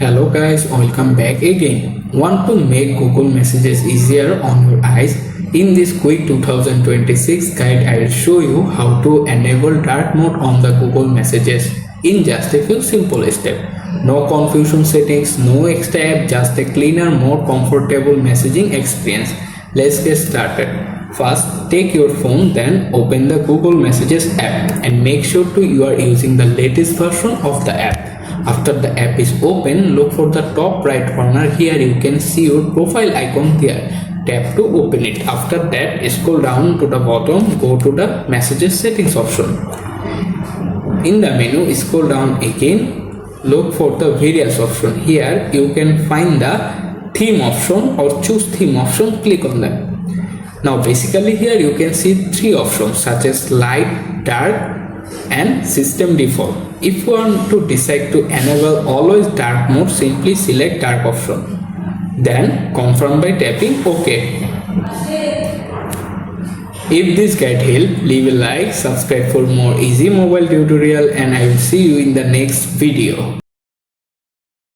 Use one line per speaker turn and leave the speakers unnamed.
Hello guys, welcome back again. Want to make Google Messages easier on your eyes? In this quick 2026 guide, I will show you how to enable dark mode on the Google Messages in just a few simple steps. No confusion settings, no extra app, just a cleaner, more comfortable messaging experience. Let's get started. First, take your phone, then open the Google Messages app and make sure you are using the latest version of the app. After the app is open, look for the top right corner. Here you can see your profile icon there. Tap to open it. After that, scroll down to the bottom, go to the Messages settings option. In the menu, scroll down again, look for the various option. Here you can find the theme option or choose theme option, click on that. Now basically here you can see three options such as light, dark and system default. If you want to decide to enable always dark mode, simply select dark option. Then confirm by tapping OK. If this guide helped, leave a like, subscribe for more easy mobile tutorial, and I will see you in the next video.